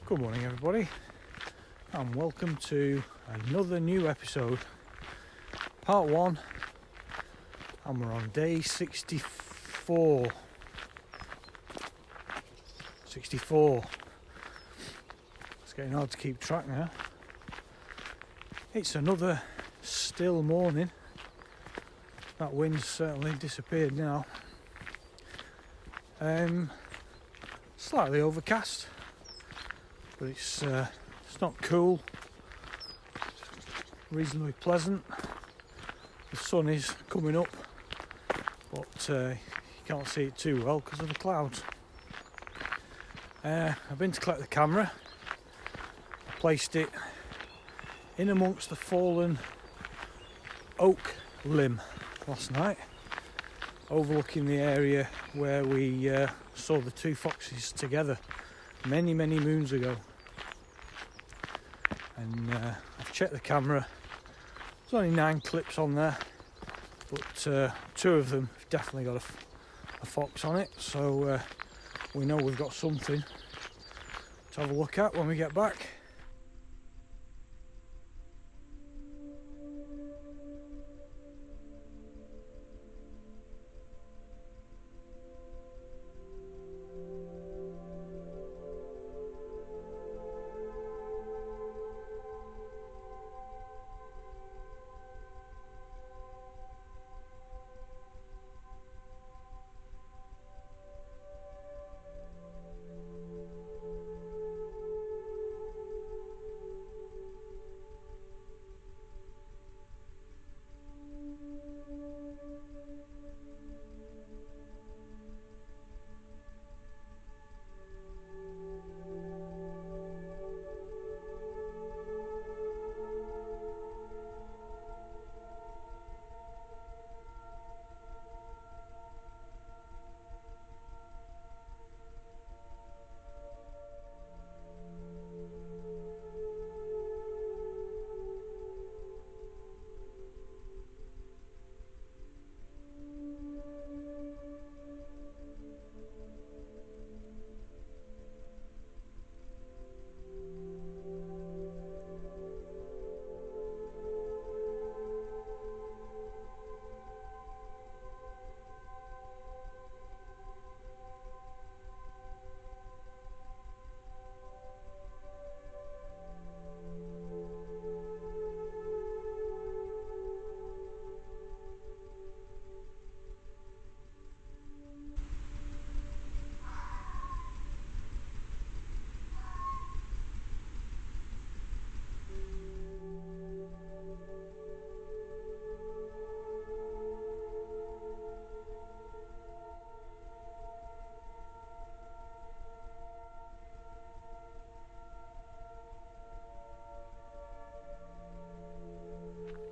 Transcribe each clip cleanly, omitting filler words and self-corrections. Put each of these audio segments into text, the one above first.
Good morning everybody, and welcome to another new episode, part 1, and we're on day 64. It's getting hard to keep track now. It's another still morning. That wind's certainly disappeared now. Slightly overcast, but it's not cool, reasonably pleasant. The sun is coming up, but you can't see it too well because of the clouds. I've been to collect the camera. I placed it in amongst the fallen oak limb last night, overlooking the area where we saw the two foxes together many moons ago. And I've checked the camera. There's only 9 clips on there, but 2 of them have definitely got a fox on it, so we know we've got something to have a look at when we get back.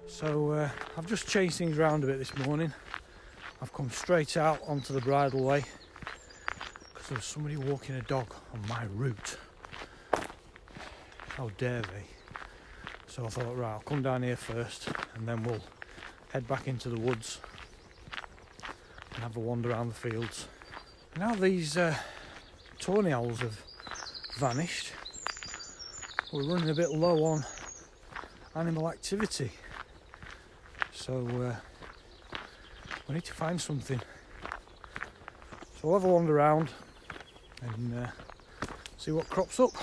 So I've just changed things around a bit this morning. I've come straight out onto the bridleway because there was somebody walking a dog on my route. How dare they? So I thought, right, I'll come down here first and then we'll head back into the woods and have a wander around the fields. Now these tawny owls have vanished, we're running a bit low on animal activity. So we need to find something. So we'll have a wander around and see what crops up.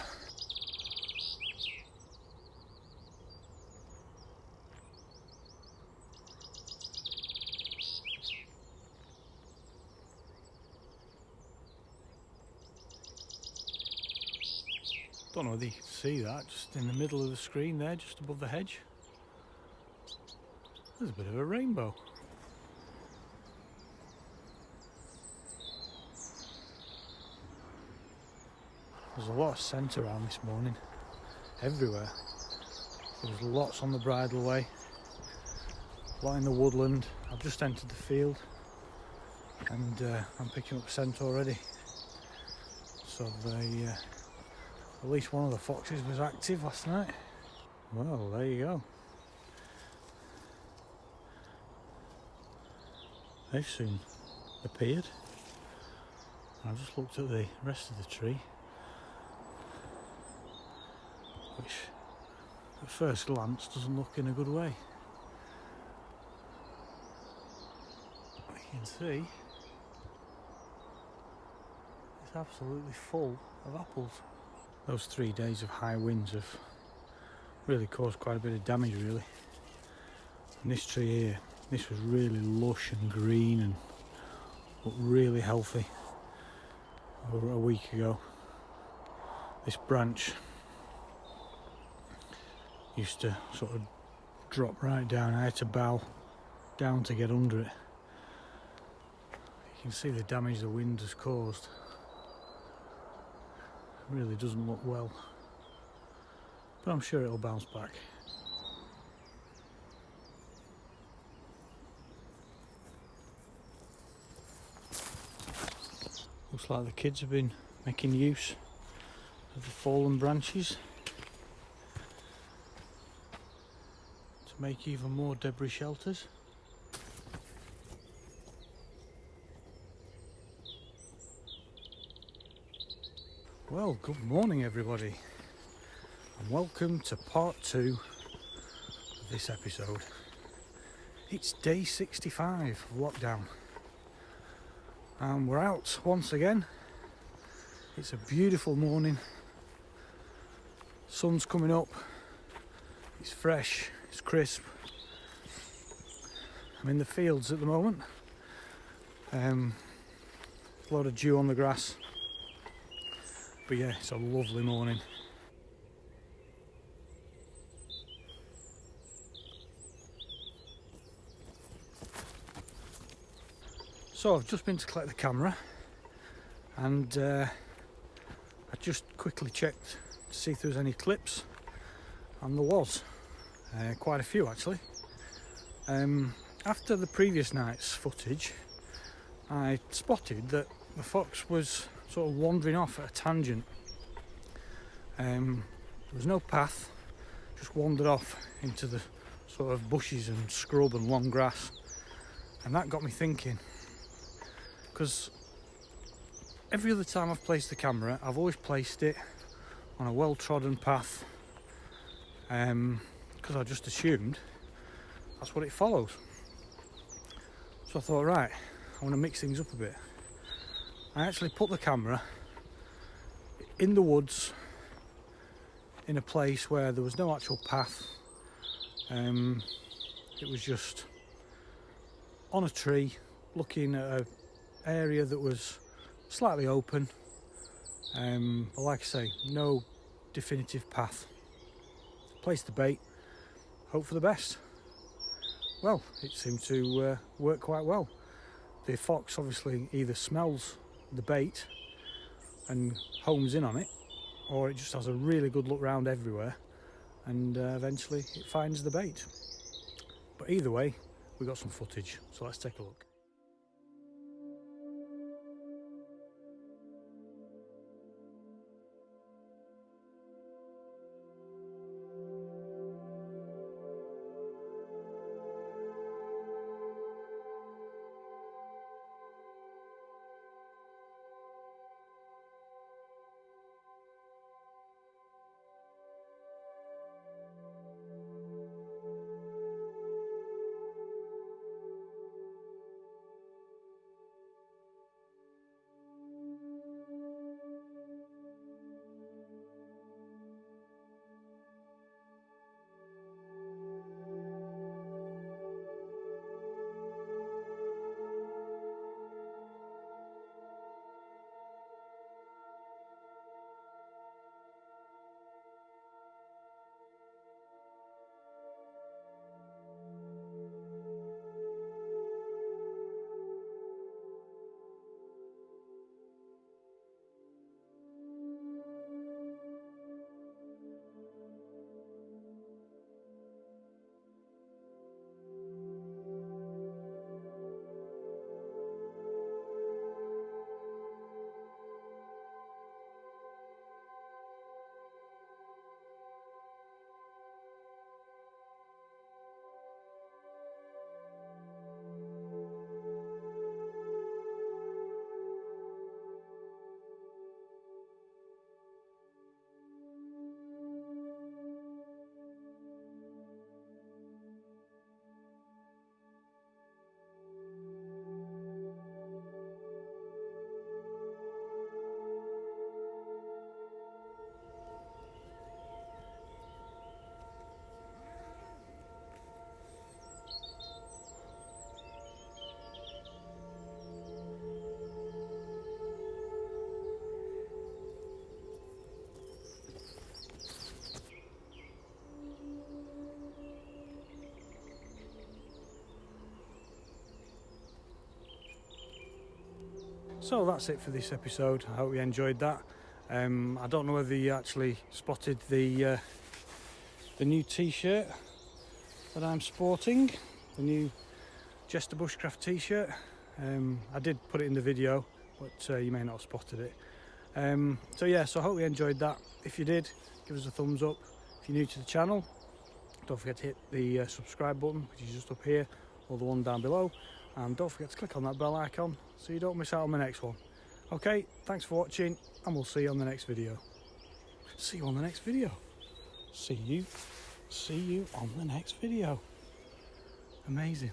Don't know whether you can see that, just in the middle of the screen there, just above the hedge. There's a bit of a rainbow. There's a lot of scent around this morning, everywhere. There's lots on the bridleway, a lot in the woodland. I've just entered the field and I'm picking up scent already. So at least one of the foxes was active last night. Well, there you go. They've soon appeared. I've just looked at the rest of the tree. which at first glance doesn't look in a good way. You can see it's absolutely full of apples. Those 3 days of high winds have really caused quite a bit of damage, really. And this tree here, this was really lush and green and looked really healthy over a week ago. This branch used to sort of drop right down. I had to bow down to get under it. You can see the damage the wind has caused. It really doesn't look well, but I'm sure it'll bounce back. Looks like the kids have been making use of the fallen branches to make even more debris shelters. Well, good morning everybody, and welcome to part 2 of this episode. It's day 65 of lockdown, and we're out once again. It's a beautiful morning, sun's coming up, it's fresh, it's crisp. I'm in the fields at the moment, a lot of dew on the grass. But yeah, it's a lovely morning. So I've just been to collect the camera, and I just quickly checked to see if there was any clips, and there was quite a few actually. After the previous night's footage, I spotted that the fox was sort of wandering off at a tangent. There was no path, just wandered off into the sort of bushes and scrub and long grass, and that got me thinking, because every other time I've placed the camera, I've always placed it on a well-trodden path, because I just assumed that's what it follows. So I thought, right, I want to mix things up a bit. I actually put the camera in the woods, in a place where there was no actual path. It was just on a tree, looking at an area that was slightly open, but like I say, no definitive path. Place the bait, hope for the best. Well, it seemed to work quite well. The fox obviously either smells the bait and homes in on it, or it just has a really good look round everywhere, and eventually it finds the bait. But either way, we got some footage, so let's take a look. So that's it for this episode. I hope you enjoyed that. I don't know whether you actually spotted the new T-shirt that I'm sporting, the new JesterBushcraft T-shirt. I did put it in the video, but you may not have spotted it. So yeah, so I hope you enjoyed that. If you did, give us a thumbs up. If you're new to the channel, don't forget to hit the subscribe button, which is just up here, or the one down below. And don't forget to click on that bell icon so you don't miss out on the next one. Okay, thanks for watching, and we'll see you on the next video. See you on the next video. See you on the next video. Amazing.